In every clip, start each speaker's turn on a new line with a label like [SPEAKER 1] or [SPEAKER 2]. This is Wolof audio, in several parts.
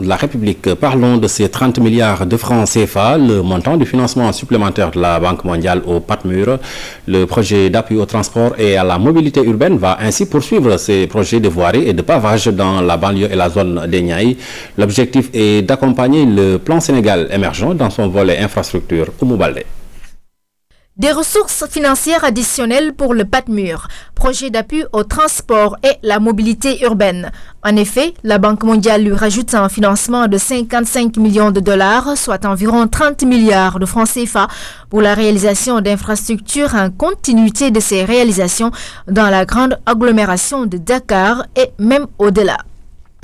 [SPEAKER 1] de la République. Parlons de ces 30 milliards de francs CFA, le montant du financement supplémentaire de la Banque mondiale au PATMUR. Le projet d'appui au transport et à la mobilité urbaine va ainsi poursuivre ses projets de voirie et de pavage dans la banlieue et la zone des Niayes. L'objectif est d'accompagner le plan Sénégal émergent dans son volet infrastructure Oumou Baldé.
[SPEAKER 2] Des ressources financières additionnelles pour le PATMUR, projet d'appui au transport et la mobilité urbaine. En effet, la Banque mondiale lui rajoute un financement de 55 millions de dollars, soit environ 30 milliards de francs CFA, pour la réalisation d'infrastructures en continuité de ces réalisations dans la grande agglomération de Dakar et même au-delà.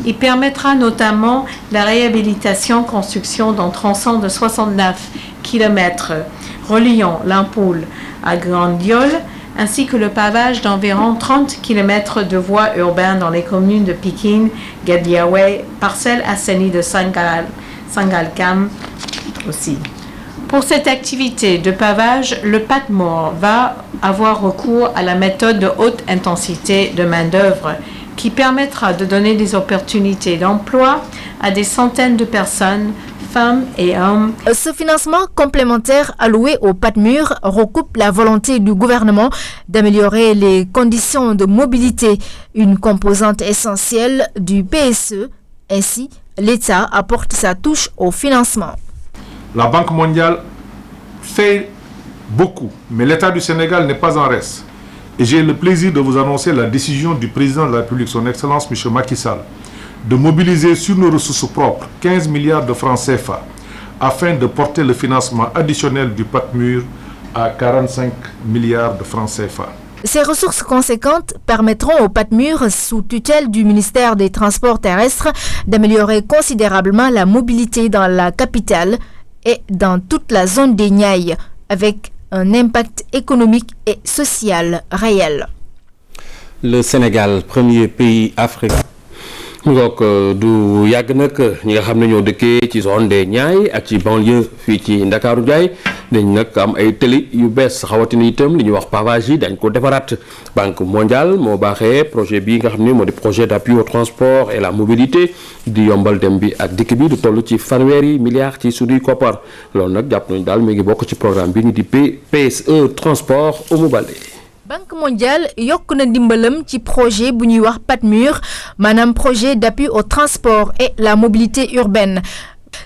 [SPEAKER 3] Il permettra notamment la réhabilitation-construction d'un tronçon de 69 km reliant Lampoule à Grand-Diol, ainsi que le pavage d'environ 30 km de voies urbaines dans les communes de Pikine, Guédiawaye, Parcelles Assainies de Sangalkam aussi. Pour cette activité de pavage, le PATMUR va avoir recours à la méthode de haute intensité de main-d'œuvre qui permettra de donner des opportunités d'emploi à des centaines de personnes, femmes et hommes.
[SPEAKER 2] Ce financement complémentaire alloué au PATMUR recoupe la volonté du gouvernement d'améliorer les conditions de mobilité, une composante essentielle du PSE. Ainsi, l'État apporte sa touche au financement.
[SPEAKER 4] La Banque mondiale fait beaucoup, mais l'État du Sénégal n'est pas en reste. Et j'ai le plaisir de vous annoncer la décision du président de la République, son Excellence M. Macky Sall, de mobiliser sur nos ressources propres 15 milliards de francs CFA afin de porter le financement additionnel du PATMUR à 45 milliards de francs CFA.
[SPEAKER 2] Ces ressources conséquentes permettront au PATMUR, sous tutelle du ministère des Transports terrestres, d'améliorer considérablement la mobilité dans la capitale et dans toute la zone des Niayes, avec un impact économique et social réel.
[SPEAKER 1] Le Sénégal, premier pays africain.
[SPEAKER 5] mu ngoog du yàgg nag ñi nga xam ne ñoo dëkkee ci zone des Niayes ak ci banlieue fii ci Ndakaaru Njaay dañ nag am ay tëli yu bees xawatina itam li ñuy wax pavage yi dañ ko defaraat. Banque mondiale moo baaxee projet bi nga xam ne moo di projet d'appui au transport et la mobilité di yombal dem bi ak dikk bi du toll ci fanweeri milliards ci suñuy koppar loolu nag jàpp nañu daal mi ngi bokk ci programme bi ñu di PSE transport Oumou Baldé.
[SPEAKER 2] Banque mondiale yokk na ndimbalam ci projet bu ñuy wax PATMUR maanaam projet d'appui au transport et la mobilité urbaine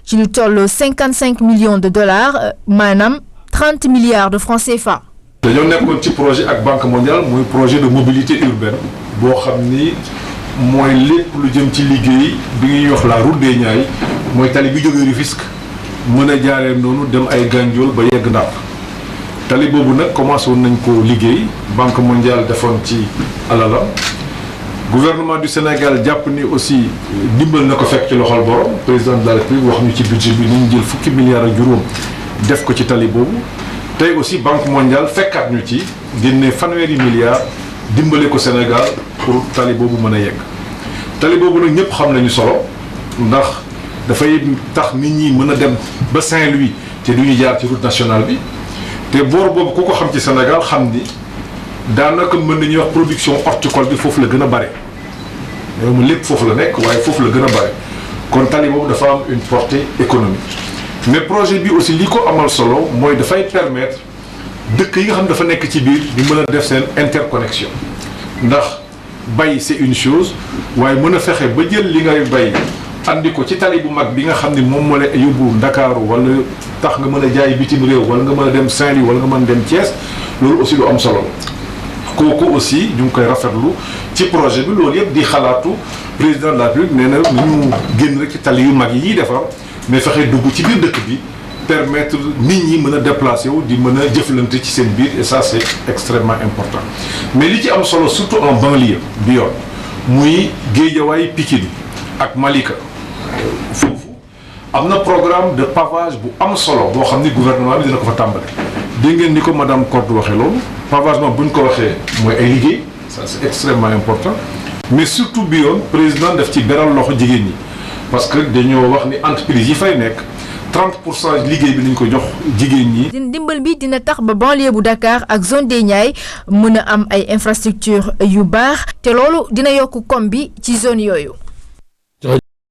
[SPEAKER 2] ci lu toll 55 millions de dollars maanaam 30 milliards de francs CFA.
[SPEAKER 4] dañoo nekkoon ci projet ak Banque mondiale muy projet de mobilité urbaine boo xam ni mooy lépp lu jëm ci liggéey bi ñuy wax la route des Niayes mooy tali bi jógee Rufisque mën a jaaree noonu dem ay Gandiol ba yegg Ndar. tali boobu nag commencé woon nañ ko liggéey Banque mondiale defoon ci alalam gouvernement du Sénégal jàpp ni aussi dimbal na ko fekk ci loxol borom président de la République wax ñu ci budget bi ni ñu jël fukki milliards ak juróom def ko ci tali boobu tey aussi Banque mondiale fekkaat ñu ci génne fanweeri milliards dimbale ko Sénégal pour tali boobu mën a yegg tali boobu nag ñëpp xam nañu solo ndax dafay tax nit ñi mën a dem ba Saint-Louis te du ñu jaar ci route nationale bi. te boor boobu ku ko xam ci Sénégal xam ni daanaka mën nañuy wax production horticole bi foofu la gën a bare mu lépp foofu la nekk waaye foofu la gën a bare kon tali boobu dafa am une portée économique mais projet bi aussi li ko amal solo mooy dafay permettre dëkk yi nga xam dafa nekk ci biir di mën a def seen interconnexion ndax bay c'est une chose waaye mën a fexe ba jël li ngay bay andi ko ci tali bu mag bi nga xam ni moom moo la yóbbu Ndakaaru wala tax nga mën a jaay bitim réew wala nga mën a dem Saint-Louis wala nga mën a dem Thiès loolu aussi lu am solo la kooku aussi ñu ngi koy rafetlu ci projet bi loolu yëpp di xalaatu président de la République nee na ñu génn rek ci tali yu mag yi ñuy defar mais fexe dugg ci biir dëkk bi permettre nit ñi mën a déplacer wu di mën a jëflante ci seen biir et ça c'est extrêmement important mais li ci am solo surtout en banlieue bi yoon muy Guédiawaye Pikine ak Malika foofu am na programme de pavage bu am solo boo xam ni gouvernement bi dina ko fa tàmbale dégg ngeen ni ko madame Corde waxee loolu pavagement bu ñu ko waxee mooy ay liggéey ça c'est extrêmement important mais surtout bi yoon président daf ci beral loxo jigéen ñi parce que dañoo wax ni entreprise yi fay nekk 30% liggéey bi nañ ko jox jigéen ñi.
[SPEAKER 2] ndimbal bi dina tax ba banlieue bu Dakar ak zone des Niayes mën a am ay infrastructures yu baax te loolu dina yokk koom bi ci zone yooyu.